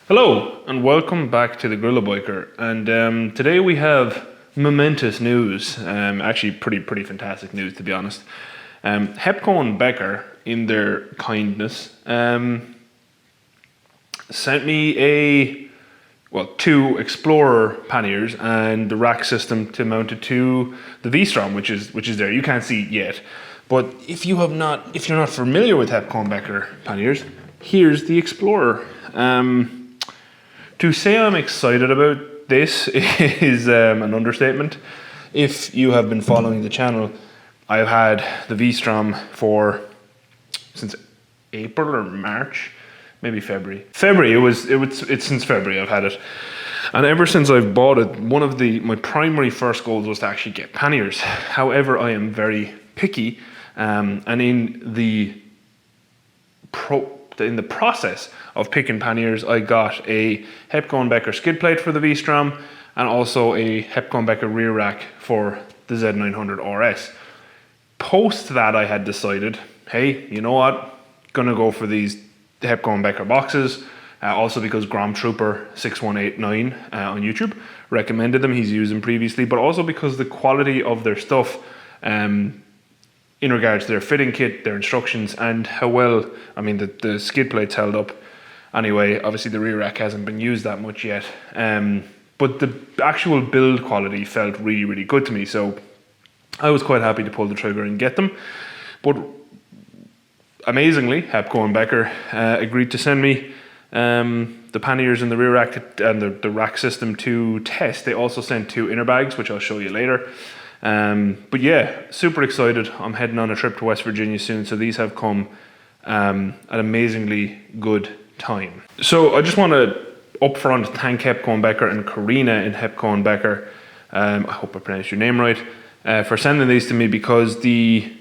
Hello and welcome back to the Gorilla Biker, and today we have momentous news, actually pretty fantastic news to be honest. Hepco Becker, in their kindness, sent me two Xplorer panniers and the rack system to mount it to the V-Strom, which is there. You can't see it yet, but if you're not familiar with Hepco Becker panniers, here's the Xplorer. To say I'm excited about this is an understatement. If you have been following the channel, I've had the V-Strom since April or March, maybe February. It's since February I've had it. And ever since I've bought it, one of my primary first goals was to actually get panniers. However, I am very picky, and in the process of picking panniers, I got a Hepco Becker skid plate for the V-Strom and also a Hepco Becker rear rack for the Z900RS. Post that, I had decided, hey, you know what? Gonna go for these Hepco Becker boxes. Also because Grom Trooper 6189 on YouTube recommended them. He's used them previously, but also because the quality of their stuff, in regards to their fitting kit, their instructions, and how well, the skid plates held up. Anyway, obviously the rear rack hasn't been used that much yet, but the actual build quality felt really good to me, so I was quite happy to pull the trigger and get them. But amazingly, Hepco Becker agreed to send me the panniers and the rear rack and the rack system to test. They also sent 2 inner bags, which I'll show you later. But yeah, super excited. I'm heading on a trip to West Virginia soon, so these have come at an amazingly good time. So I just want to upfront thank Hepco Becker and Karina in Hepco Becker, I hope I pronounced your name right, for sending these to me, because the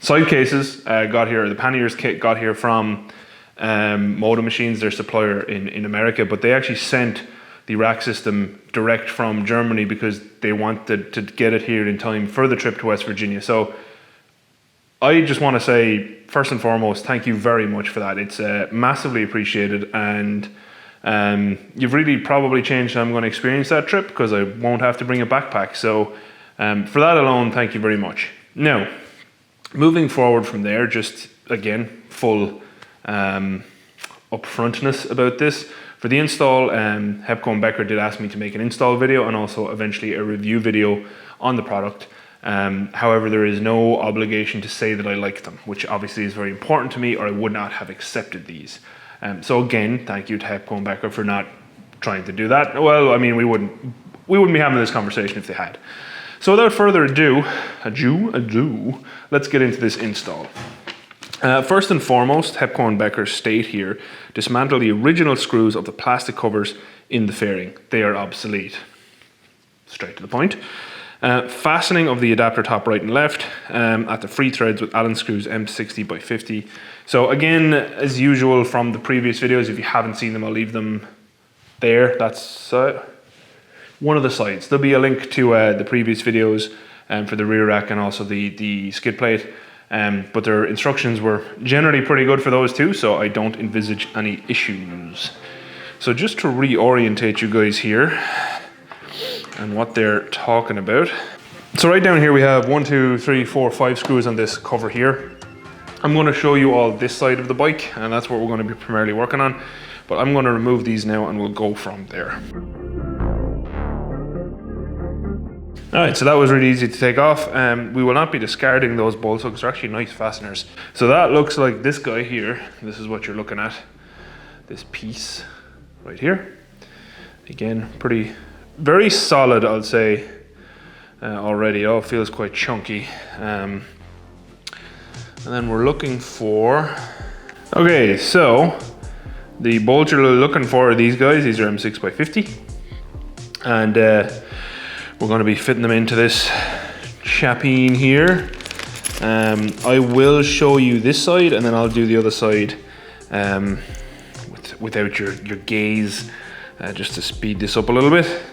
side cases got here, the panniers kit got here from Moda Machines, their supplier in America, but they actually sent the rack system direct from Germany because they wanted to get it here in time for the trip to West Virginia. So I just want to say, first and foremost, thank you very much for that. It's massively appreciated, and you've really probably changed how I'm going to experience that trip, because I won't have to bring a backpack. So for that alone, thank you very much. Now, moving forward from there, just again, full upfrontness about this. For the install, Hepco Becker did ask me to make an install video and also eventually a review video on the product. However, there is no obligation to say that I like them, which obviously is very important to me, or I would not have accepted these. So again, thank you to Hepco Becker for not trying to do that. Well, we wouldn't be having this conversation if they had. So without further ado, let's get into this install. First and foremost, Hepco Becker state here, dismantle the original screws of the plastic covers in the fairing. They are obsolete. Straight to the point. Fastening of the adapter top right and left at the free threads with Allen screws M60x50. So again, as usual from the previous videos, if you haven't seen them, I'll leave them there. That's one of the sides. There'll be a link to the previous videos for the rear rack and also the skid plate. But their instructions were generally pretty good for those two, so I don't envisage any issues. So just to reorientate you guys here and what they're talking about. So right down here we have 1, 2, 3, 4, 5 screws on this cover here. I'm going to show you all this side of the bike, and that's what we're going to be primarily working on. But I'm going to remove these now and we'll go from there. Alright, so that was really easy to take off. We will not be discarding those bolt hooks. They're actually nice fasteners. So that looks like this guy here. This is what you're looking at. This piece right here. Again, very solid, I'll say, already. It all feels quite chunky. And then we're looking for... Okay, so the bolts you're looking for are these guys. These are M6x50. And we're going to be fitting them into this chapine here. I will show you this side, and then I'll do the other side without your gaze, just to speed this up a little bit.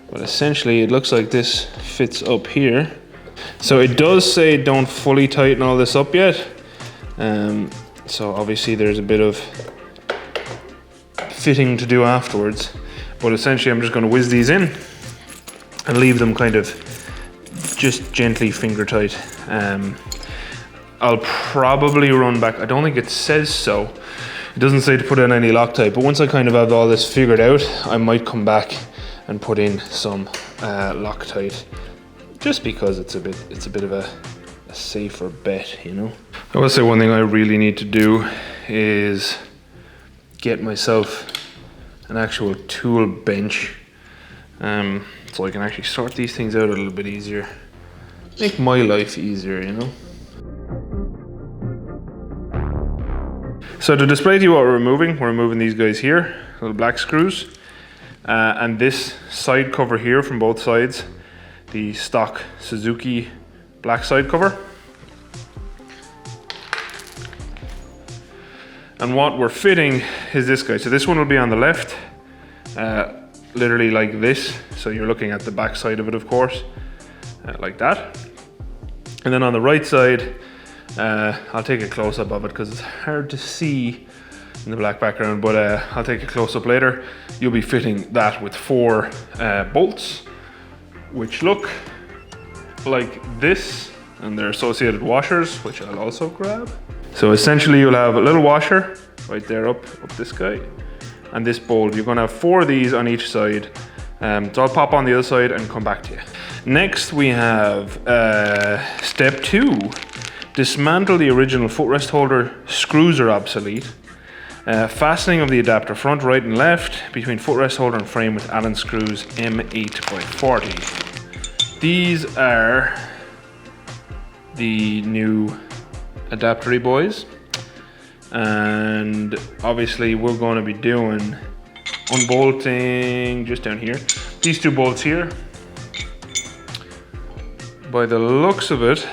But essentially it looks like this fits up here. So it does say don't fully tighten all this up yet. So obviously there's a bit of fitting to do afterwards. But essentially I'm just going to whiz these in and leave them kind of just gently finger tight. I'll probably run back, I don't think it says so. It doesn't say to put in any Loctite, but once I kind of have all this figured out, I might come back and put in some Loctite, just because it's a bit of a safer bet, you know. I will say one thing I really need to do is get myself an actual tool bench, so I can actually sort these things out a little bit easier, make my life easier, you know. So to display to you what we're removing these guys here, little black screws, and this side cover here from both sides, the stock Suzuki black side cover. And what we're fitting is this guy. So this one will be on the left, literally like this. So you're looking at the back side of it, of course, like that. And then on the right side, I'll take a close-up of it because it's hard to see in the black background, but I'll take a close-up later. You'll be fitting that with 4 bolts, which look like this, and their associated washers, which I'll also grab. So essentially you'll have a little washer right there up this guy, and this bolt. You're gonna have 4 of these on each side. So I'll pop on the other side and come back to you. Next we have step 2. Dismantle the original footrest holder. Screws are obsolete. Fastening of the adapter front, right and left between footrest holder and frame with Allen screws M8x40. These are the new adaptery boys, and obviously we're going to be doing unbolting just down here. These 2 bolts here, by the looks of it,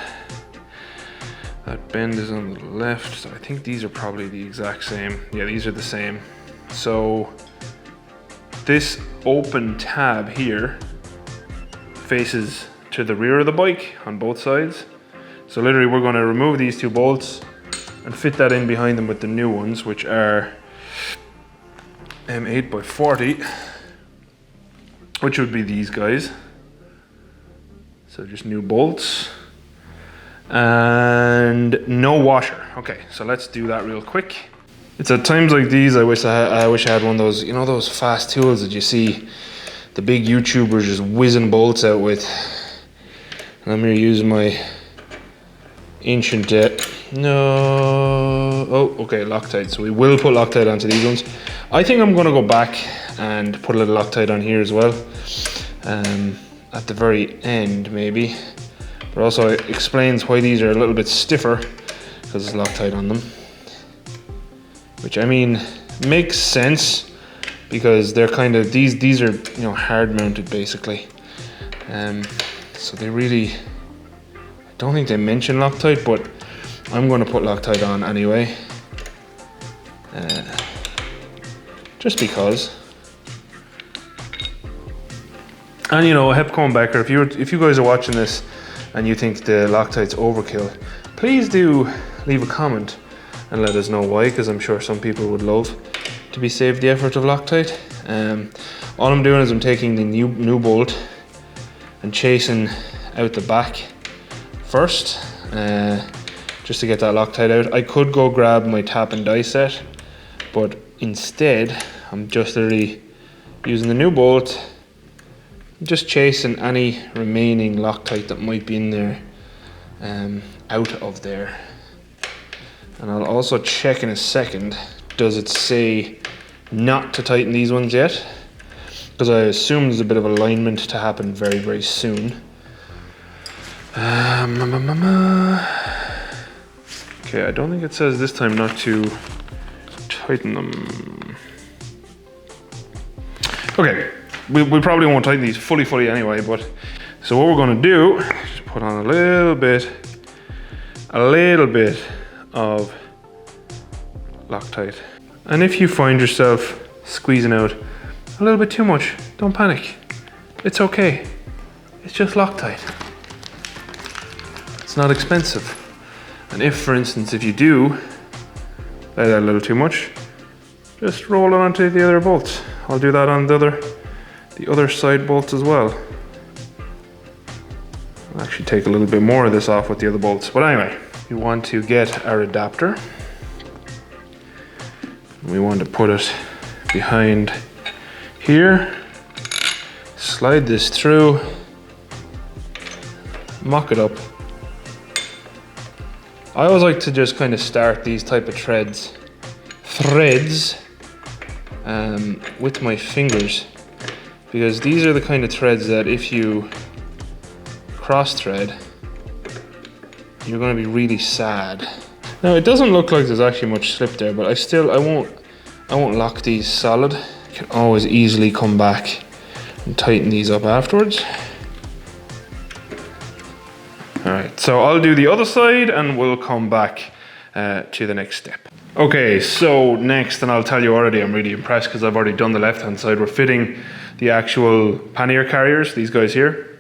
that bend is on the left, so I think these are probably the exact same. Yeah, these are the same. So this open tab here faces to the rear of the bike on both sides. So literally we're going to remove these 2 bolts and fit that in behind them with the new ones, which are M8x40, which would be these guys. So just new bolts. And no washer. Okay, so let's do that real quick. It's at times like these I wish I had one of those, you know, those fast tools that you see the big YouTubers just whizzing bolts out with. And I'm here using my ancient Loctite. So we will put Loctite onto these ones. I think I'm gonna go back and put a little Loctite on here as well, at the very end maybe. But also it explains why these are a little bit stiffer, because there's Loctite on them. Which, I mean, makes sense, because they're kind of, these are, you know, hard mounted basically. So they really, I don't think they mention Loctite, but I'm going to put Loctite on anyway. Just because. And you know, Hepco Becker, if you guys are watching this and you think the Loctite's overkill, please do leave a comment and let us know why, because I'm sure some people would love to be saved the effort of Loctite. All I'm doing is I'm taking the new bolt and chasing out the back first, just to get that Loctite out. I could go grab my tap and die set, but instead I'm just literally using the new bolt, just chasing any remaining Loctite that might be in there out of there. And I'll also check in a second, does it say not to tighten these ones yet? Because I assume there's a bit of alignment to happen very, very soon. Okay, I don't think it says this time not to tighten them. Okay, we probably won't tighten these fully anyway, but so what we're going to do is put on a little bit of Loctite. And if you find yourself squeezing out a little bit too much, don't panic. It's okay. It's just Loctite. It's not expensive. And if, for instance, if you do let out a little too much, just roll it onto the other bolts. I'll do that on the other side bolts as well. I'll actually take a little bit more of this off with the other bolts. But anyway, we want to get our adapter. We want to put it behind here. Slide this through. Mock it up. I always like to just kind of start these type of threads with my fingers, because these are the kind of threads that if you cross thread, you're going to be really sad. Now it doesn't look like there's actually much slip there, but I won't lock these solid. You can always easily come back and tighten these up afterwards. Alright, so I'll do the other side and we'll come back to the next step. Okay, so next, and I'll tell you already, I'm really impressed because I've already done the left hand side. We're fitting the actual pannier carriers, these guys here.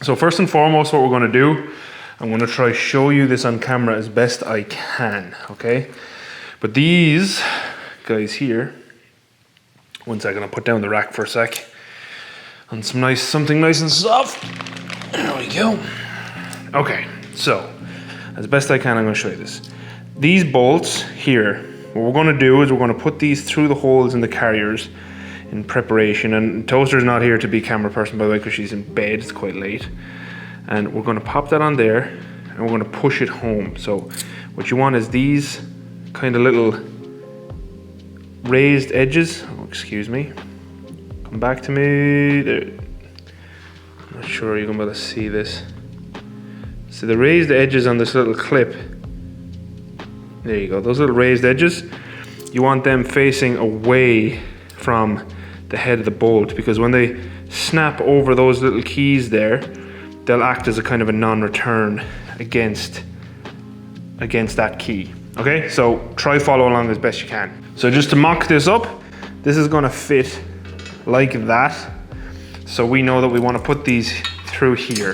So first and foremost, what we're going to do, I'm going to try show you this on camera as best I can, okay? But these guys here, one second, I'll put down the rack for a sec. On something nice and soft. There we go. Okay, so as best I can, I'm going to show you this. These bolts here, what we're going to do is we're going to put these through the holes in the carriers in preparation. And Toaster's not here to be camera person, by the way, because she's in bed. It's quite late. And we're going to pop that on there and we're going to push it home. So what you want is these kind of little raised edges. Oh, excuse me. Come back to me. There. I'm not sure you're going to be able to see this. So the raised edges on this little clip, there you go, those little raised edges, you want them facing away from the head of the bolt, because when they snap over those little keys there, they'll act as a kind of a non-return against that key. Okay, so try follow along as best you can. So just to mock this up, this is going to fit like that. So we know that we want to put these through here,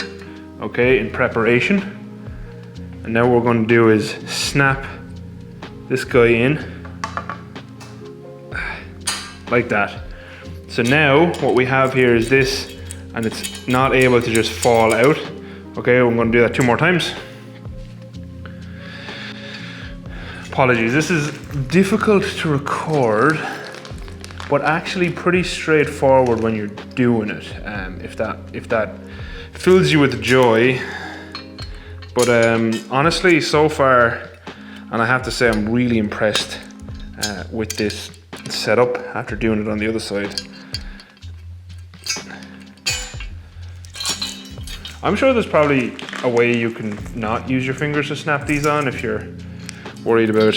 okay, in preparation. And now what we're going to do is snap this guy in like that. So now what we have here is this, and it's not able to just fall out. Okay, I'm going to do that 2 more times. Apologies, this is difficult to record, but actually pretty straightforward when you're doing it. If that fills you with joy. But honestly, so far, and I have to say I'm really impressed with this setup after doing it on the other side. I'm sure there's probably a way you can not use your fingers to snap these on if you're worried about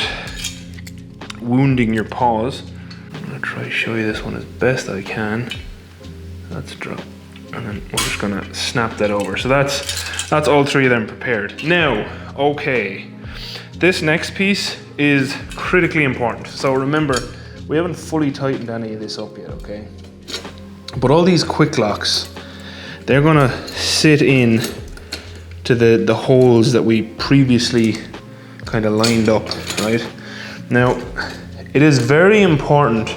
wounding your paws. I'm gonna try to show you this one as best I can. That's drop, and then we're just gonna snap that over. So that's all 3 of them prepared. Now, okay, this next piece is critically important. So remember, we haven't fully tightened any of this up yet, okay? But all these quick locks, they're gonna sit in to the holes that we previously kind of lined up, right? Now, it is very important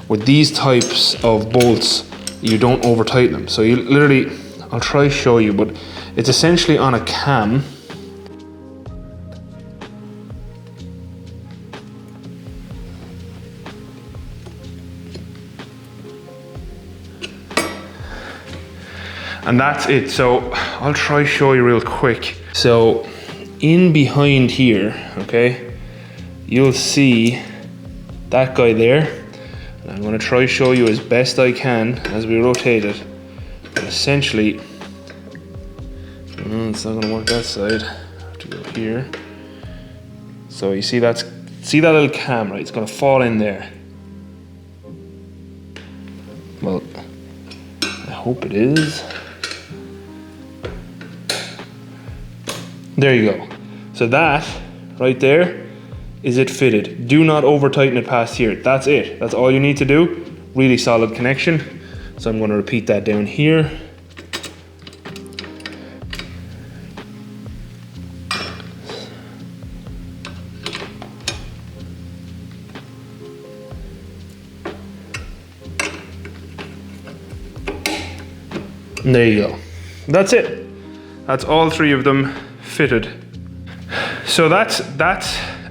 with these types of bolts, you don't over tighten them. So you literally, I'll try to show you, but it's essentially on a cam. And that's it. So I'll try to show you real quick. So in behind here, okay, you'll see that guy there. And I'm gonna try to show you as best I can as we rotate it. But essentially, it's not gonna work that side. I have to go here. So you see that little cam, right? It's gonna fall in there. Well, I hope it is. There you go. So that right there is it fitted. Do not over tighten it past here. That's it. That's all you need to do. Really solid connection. So I'm going to repeat that down here. And there you go. That's it. That's all three of them fitted. So that's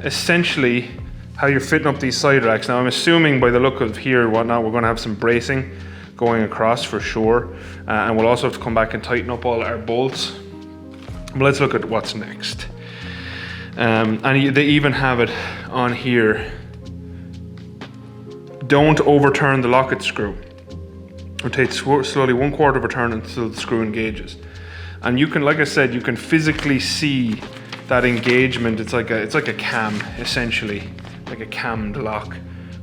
essentially how you're fitting up these side racks. Now I'm assuming by the look of here and whatnot, we're gonna have some bracing going across for sure. And we'll also have to come back and tighten up all our bolts. But let's look at what's next. And they even have it on here. Don't overturn the locket screw. Rotate slowly 1/4 of a turn until the screw engages. And you can, like I said, you can physically see that engagement. It's like a cam, essentially, like a cammed lock.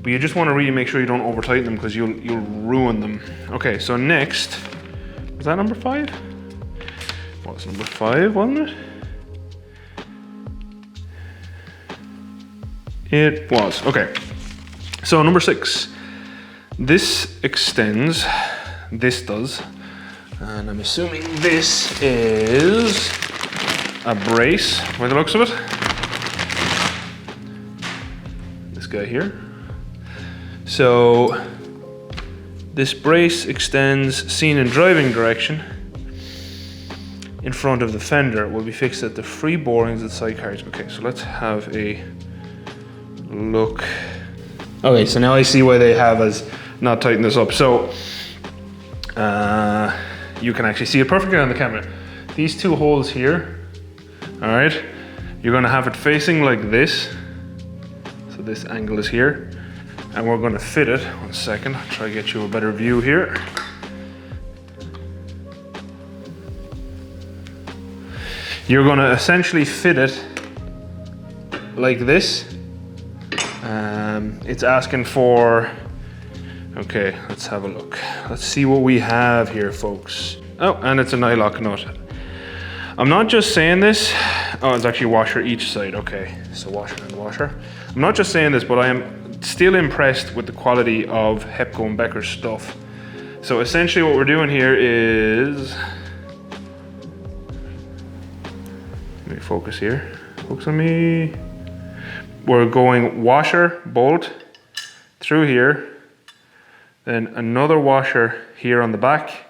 But you just want to really make sure you don't over tighten them because you'll ruin them. Okay, so next, was that number 5? What was number 5, wasn't it? It was, okay. So number 6, this extends, this does, and I'm assuming this is a brace by the looks of it. This guy here. So this brace extends seen in driving direction in front of the fender. It will be fixed at the free borings of the side carriage. Okay, so let's have a look. Okay, so now I see why they have us not tighten this up. So you can actually see it perfectly on the camera. These two holes here, all right, you're gonna have it facing like this. So this angle is here, and we're gonna fit it. 1 second, I'll try to get you a better view here. You're gonna essentially fit it like this. It's asking for, okay, let's have a look. Let's see what we have here, folks. Oh, and it's a nylock nut. I'm not just saying this. Oh, it's actually a washer each side. Okay, so washer and washer. I'm not just saying this, but I am still impressed with the quality of Hepco Becker stuff. So essentially what we're doing here is, let me focus here. Focus on me. We're going washer, bolt through here, then another washer here on the back,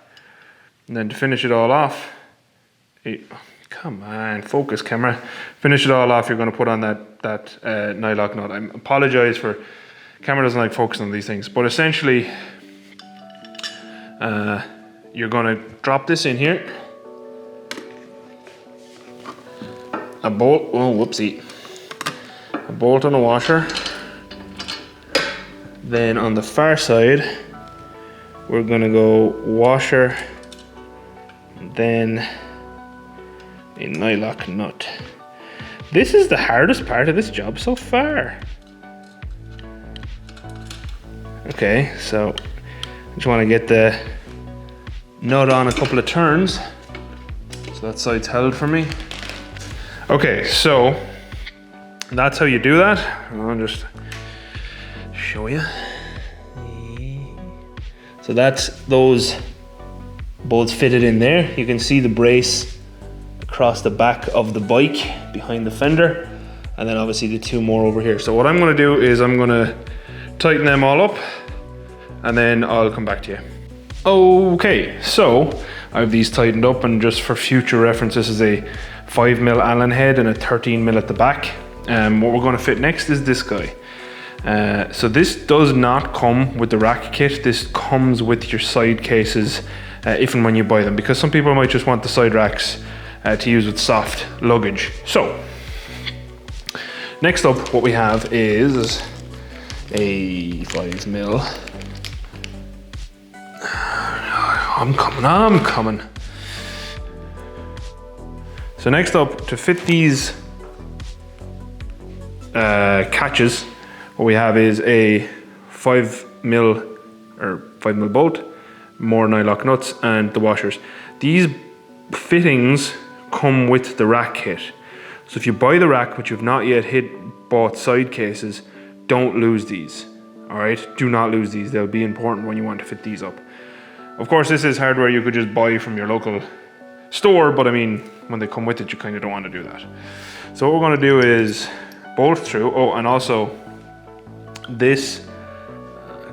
and then to finish it all off, come on, focus camera. Finish it all off, you're going to put on that nylock nut. I apologize for, camera doesn't like focusing on these things, but essentially you're going to drop this in here. A bolt, oh whoopsie. A bolt on a washer. Then on the far side, we're gonna go washer, then a nylock nut. This is the hardest part of this job so far. Okay, so I just wanna get the nut on a couple of turns. So that side's held for me. Okay, so that's how you do that. I'll just show you. So that's those bolts fitted in there. You can see the brace across the back of the bike behind the fender, and then obviously the two more over here. So what I'm gonna do is I'm gonna tighten them all up, and then I'll come back to you. Okay, so I have these tightened up, and just for future reference, this is a 5mm Allen head and a 13mm at the back. What we're going to fit next is this guy. So this does not come with the rack kit. This comes with your side cases if and when you buy them, because some people might just want the side racks to use with soft luggage. So next up, what we have is a 5mm. I'm coming. So next up, to fit these catches, what we have is a 5mm bolt, more nylock nuts, and the washers. These fittings come with the rack kit. So if you buy the rack but you've not yet bought side cases, don't lose these. All right, do not lose these. They'll be important when you want to fit these up. Of course, this is hardware you could just buy from your local store, but I mean, when they come with it, you kind of don't want to do that. So what we're going to do is bolt through. Oh, and also this,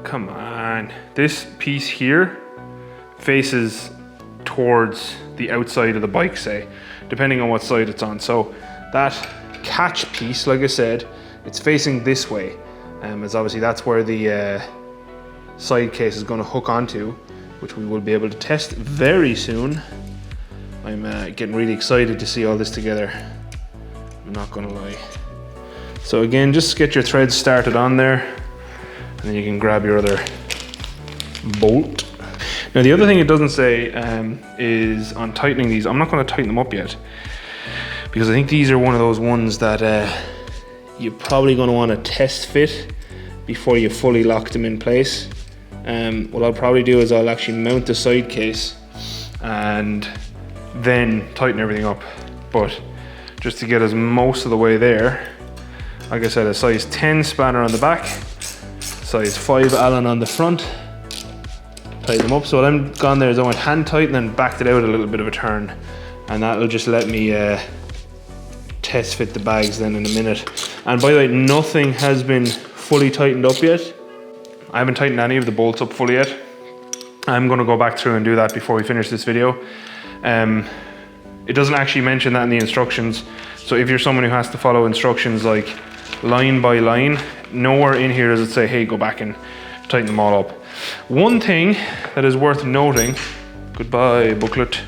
come on, this piece here faces towards the outside of the bike, say, depending on what side it's on. So that catch piece, like I said, it's facing this way, as obviously that's where the side case is going to hook onto, which we will be able to test very soon. I'm getting really excited to see all this together, I'm not going to lie. So again, just get your threads started on there, and then you can grab your other bolt. Now the other thing it doesn't say is on tightening these. I'm not going to tighten them up yet, because I think these are one of those ones that you're probably going to want to test fit before you fully lock them in place. What I'll probably do is I'll actually mount the side case and then tighten everything up. But just to get us most of the way there, like I said, a size 10 spanner on the back, size 5 Allen on the front, tighten them up. So what I'm gone there is I went hand tight and then backed it out a little bit of a turn, and that'll just let me test fit the bags then in a minute. And by the way, nothing has been fully tightened up yet. I haven't tightened any of the bolts up fully yet. I'm going to go back through and do that before we finish this video. It doesn't actually mention that in the instructions, so if you're someone who has to follow instructions like line by line, nowhere in here does it say, hey, go back and tighten them all up. One thing that is worth noting, goodbye booklet.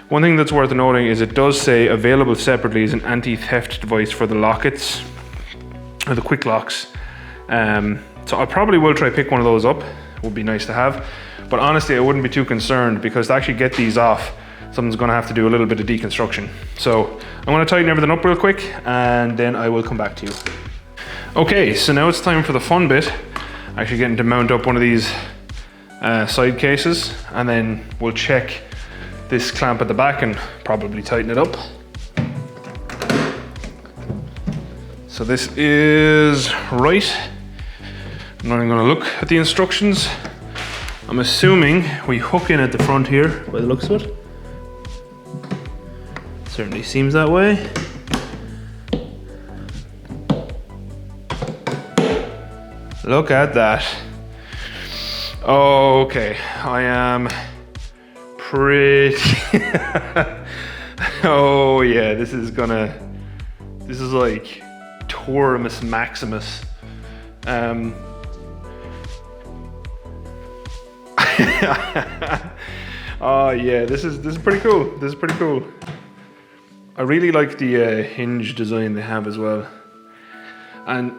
One thing that's worth noting is it does say available separately as an anti-theft device for the lockets, or the quick locks. So I probably will try pick one of those up. Would be nice to have, but honestly I wouldn't be too concerned, because to actually get these off, someone's going to have to do a little bit of deconstruction. So I'm going to tighten everything up real quick, and then I will come back to you. Okay, so now it's time for the fun bit, actually getting to mount up one of these side cases, and then we'll check this clamp at the back and probably tighten it up. So this is right. I'm not even going to look at the instructions. I'm assuming we hook in at the front here by the looks of it. Certainly seems that way. Look at that. Okay, I am pretty... Oh yeah, this is like Taurus Maximus. Oh yeah, this is pretty cool. This is pretty cool. I really like the hinge design they have as well. And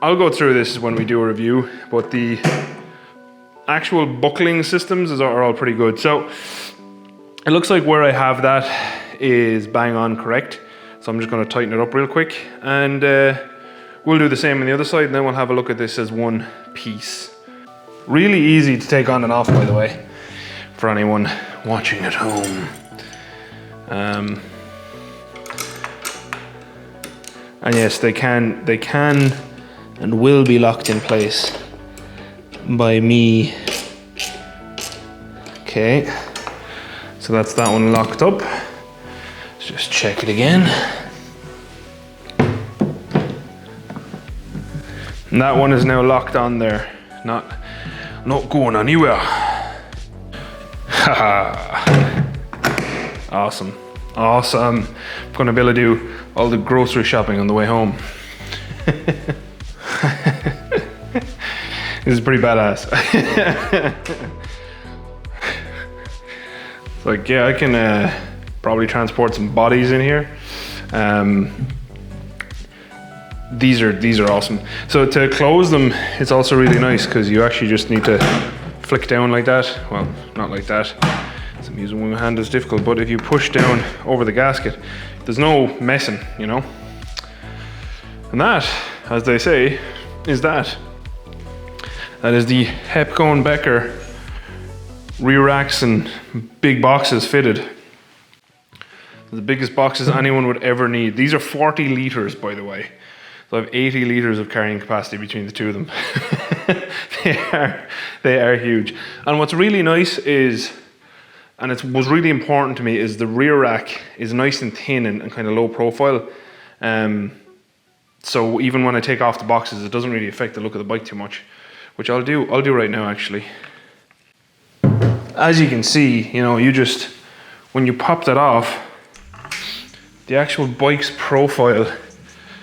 I'll go through this when we do a review, but the actual buckling systems are all pretty good. So it looks like where I have that is bang on correct. So I'm just going to tighten it up real quick, and we'll do the same on the other side, and then we'll have a look at this as one piece. Really easy to take on and off, by the way, for anyone watching at home. And yes, they can and will be locked in place by me. Okay, so that's that one locked up. Let's just check it again. And that one is now locked on there, not going anywhere. Haha. Awesome. Awesome. I'm gonna be able to do all the grocery shopping on the way home. This is pretty badass. It's like, yeah, I can probably transport some bodies in here. These are awesome. So to close them, it's also really nice because you actually just need to flick down like that. Well, not like that. So I'm using one hand is difficult, but if you push down over the gasket, there's no messing, you know. And that, as they say, is that. That is the Hepco Becker rear racks and big boxes fitted. The biggest boxes anyone would ever need. These are 40 litres, by the way. So I have 80 litres of carrying capacity between the two of them. They are huge. And what's really nice is, and it was really important to me, is the rear rack is nice and thin and kind of low profile. So even when I take off the boxes, it doesn't really affect the look of the bike too much, which I'll do right now actually. as you can see, you know, you just, when you pop that off, the actual bike's profile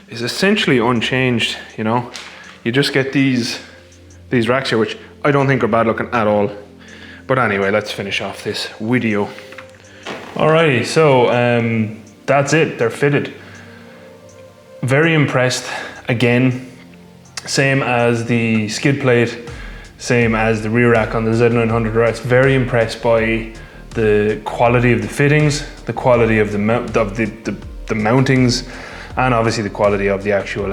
is essentially unchanged, you know. You just get these racks here, which I don't think are bad looking at all. But anyway, let's finish off this video. Alrighty, so that's it, they're fitted. Very impressed, again, same as the skid plate, same as the rear rack on the Z900RS. Very impressed by the quality of the fittings, the quality of the mountings, and obviously the quality of the actual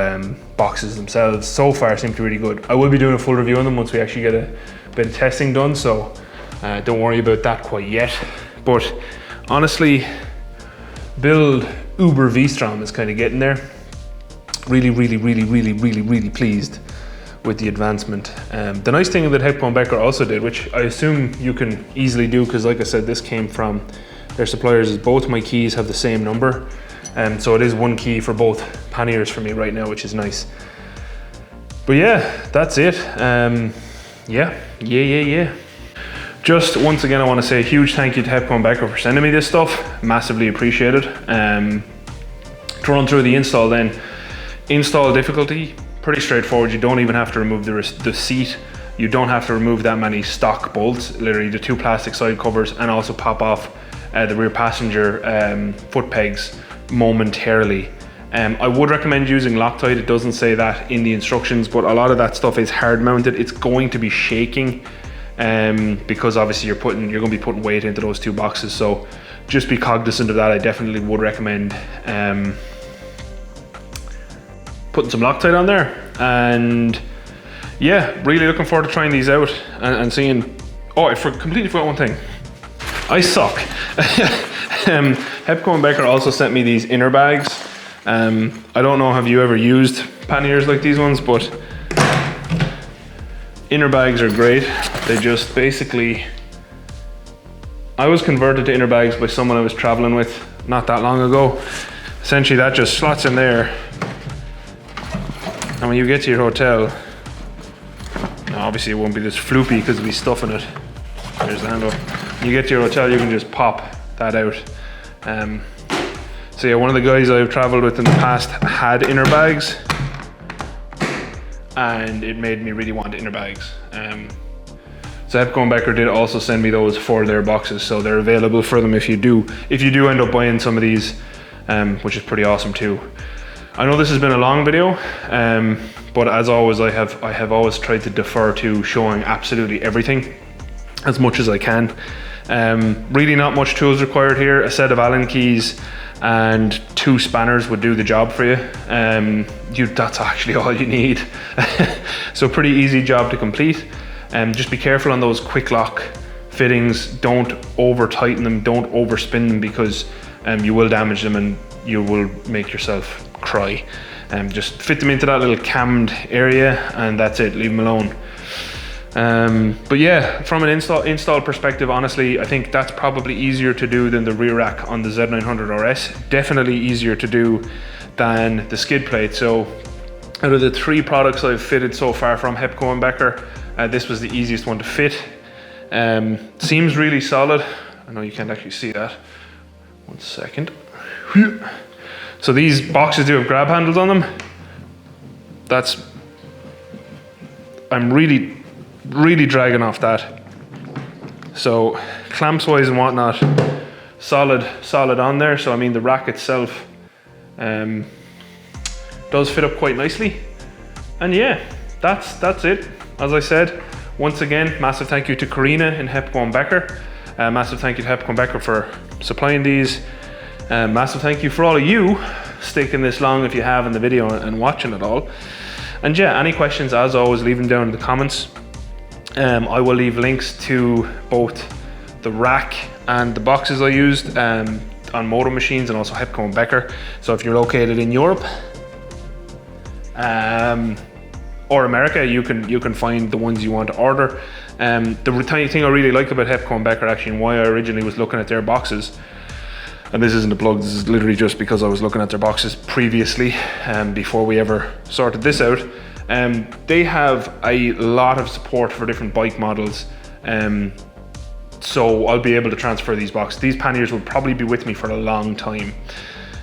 boxes themselves. So far seem to be really good. I will be doing a full review on them once we actually get a bit of testing done, so don't worry about that quite yet. But honestly, build Uber V-Strom is kind of getting there. Really pleased with the advancement. The nice thing that Hepco Becker also did, which I assume you can easily do, because like I said, this came from their suppliers, is both my keys have the same number. So it is one key for both panniers for me right now, which is nice. But yeah, that's it. Yeah. Just once again, I want to say a huge thank you to Hepco Becker for sending me this stuff. Massively appreciated. To run through the install then. Install difficulty, pretty straightforward. You don't even have to remove the seat. You don't have to remove that many stock bolts, literally the 2 plastic side covers, and also pop off the rear passenger foot pegs momentarily. I would recommend using Loctite. It doesn't say that in the instructions, but a lot of that stuff is hard mounted. It's going to be shaking because obviously you're going to be putting weight into those 2 boxes. So just be cognizant of that. I definitely would recommend putting some Loctite on there. And yeah, really looking forward to trying these out and seeing. Oh, I completely forgot one thing. I suck. Hepco Becker also sent me these inner bags. I don't know, have you ever used panniers like these ones, but inner bags are great. They just basically, I was converted to inner bags by someone I was traveling with not that long ago. Essentially that just slots in there, and when you get to your hotel, now obviously it won't be this floopy because it'll be stuff in it. There's the handle. When you get to your hotel, you can just pop that out. So yeah, one of the guys I've traveled with in the past had inner bags, and it made me really want inner bags. So Hepco Becker did also send me those for their boxes, so they're available for them if you do end up buying some of these, which is pretty awesome too. I know this has been a long video, but as always, I have always tried to defer to showing absolutely everything as much as I can. Really not much tools required here. A set of Allen keys and 2 spanners would do the job for you. That's actually all you need. So pretty easy job to complete. Just be careful on those quick lock fittings. Don't over tighten them, don't overspin them, because you will damage them and you will make yourself cry. Just fit them into that little cammed area and that's it, leave them alone. But yeah, from an install perspective, honestly, I think that's probably easier to do than the rear rack on the Z900RS. Definitely easier to do than the skid plate. So out of the 3 products I've fitted so far from Hepco Becker, this was the easiest one to fit. Seems really solid. I know you can't actually see that. One second. So these boxes do have grab handles on them. I'm really dragging off that. So clamps wise and whatnot, solid on there. So I mean the rack itself does fit up quite nicely. And yeah, that's it. As I said, once again, massive thank you to Karina in Hepco Becker. Massive thank you to Hepco Becker for supplying these. Massive thank you for all of you sticking this long if you have in the video and watching it all. And yeah, any questions, as always, leave them down in the comments. I will leave links to both the rack and the boxes I used on Moto Machines and also Hepco Becker. So if you're located in Europe or America, you can find the ones you want to order. The tiny thing I really like about Hepco Becker, actually, and why I originally was looking at their boxes, and this isn't a plug, this is literally just because I was looking at their boxes previously before we ever sorted this out. They have a lot of support for different bike models. So I'll be able to transfer these boxes. These panniers will probably be with me for a long time.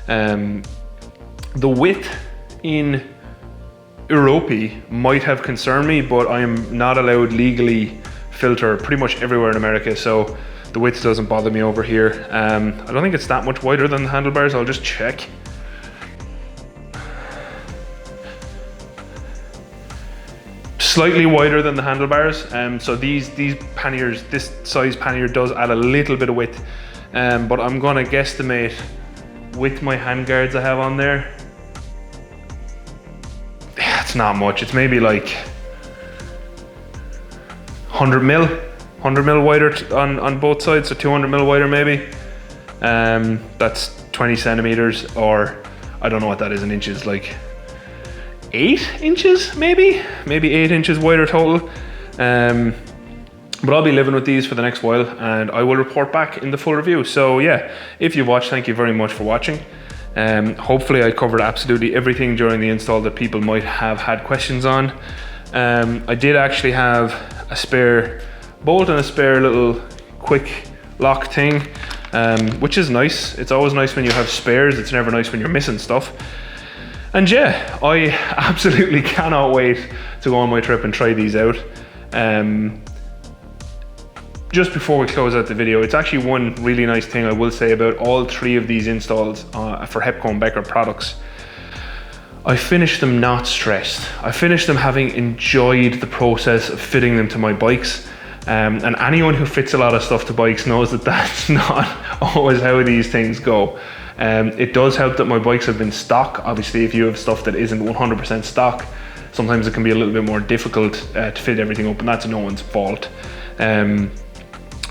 The width in Europe might have concerned me, but I am not allowed legally filter pretty much everywhere in America, so the width doesn't bother me over here. I don't think it's that much wider than the handlebars. I'll just check. Slightly wider than the handlebars. So these panniers, this size pannier does add a little bit of width, but I'm gonna guesstimate with my handguards I have on there. Yeah, it's not much. It's maybe like 100 mil wider on both sides, so 200 mil wider maybe. That's 20 centimeters, or I don't know what that is in inches, like 8 inches maybe 8 inches wider total. But I'll be living with these for the next while, and I will report back in the full review. So yeah, if you watched, thank you very much for watching. Hopefully I covered absolutely everything during the install that people might have had questions on. I did actually have a spare bolt and a spare little quick lock thing, which is nice. It's always nice when you have spares. It's never nice when you're missing stuff. And yeah, I absolutely cannot wait to go on my trip and try these out. Just before we close out the video, it's actually one really nice thing I will say about all 3 of these installs for Hepco Becker products. I finished them not stressed. I finished them having enjoyed the process of fitting them to my bikes. And anyone who fits a lot of stuff to bikes knows that that's not always how these things go. It does help that my bikes have been stock. Obviously, if you have stuff that isn't 100% stock, sometimes it can be a little bit more difficult to fit everything up, and that's no one's fault.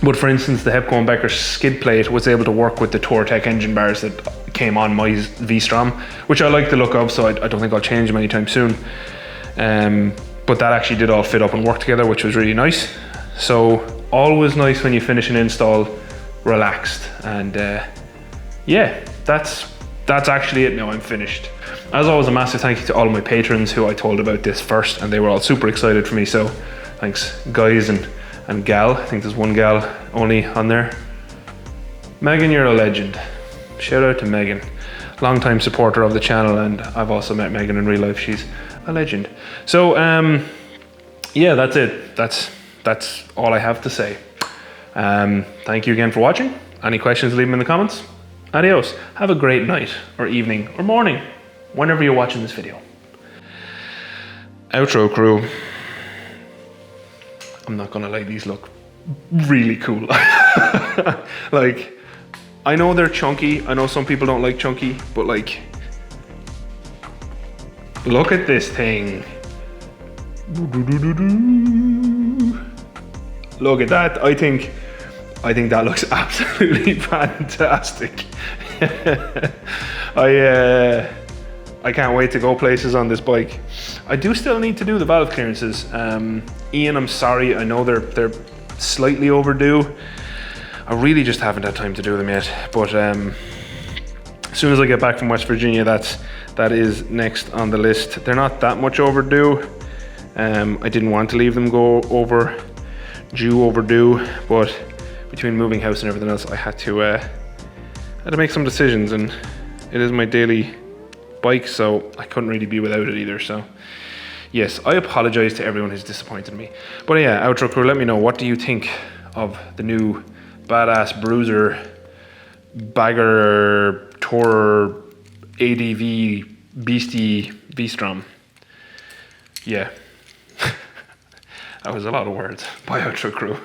But for instance, the Hepco Becker skid plate was able to work with the Touratech engine bars that came on my V-Strom, which I like the look of, so I don't think I'll change them anytime soon. But that actually did all fit up and work together, which was really nice. So always nice when you finish an install relaxed. And yeah, that's actually it now. I'm finished. As always, a massive thank you to all of my patrons who I told about this first, and they were all super excited for me. So thanks, guys and gal. I think there's one gal only on there. Megan, you're a legend. Shout out to Megan, long-time supporter of the channel, and I've also met Megan in real life. She's a legend. So yeah, that's it. That's all I have to say. Thank you again for watching. Any questions, leave them in the comments. Adios. Have a great night or evening or morning, whenever you're watching this video. Outro crew. I'm not gonna lie, these look really cool. Like, I know they're chunky. I know some people don't like chunky, but like, look at this thing. Look at that. I think that looks absolutely fantastic. I can't wait to go places on this bike. I do still need to do the valve clearances. Ian, I'm sorry. I know they're slightly overdue. I really just haven't had time to do them yet. But as soon as I get back from West Virginia, that is next on the list. They're not that much overdue. I didn't want to leave them go overdue, but between moving house and everything else, I had to make some decisions, and it is my daily bike, so I couldn't really be without it either. So yes, I apologize to everyone who's disappointed me. But yeah, outro crew, let me know, what do you think of the new badass bruiser bagger tour ADV beastie V-Strom? Yeah. That was a lot of words. Bye, outro crew.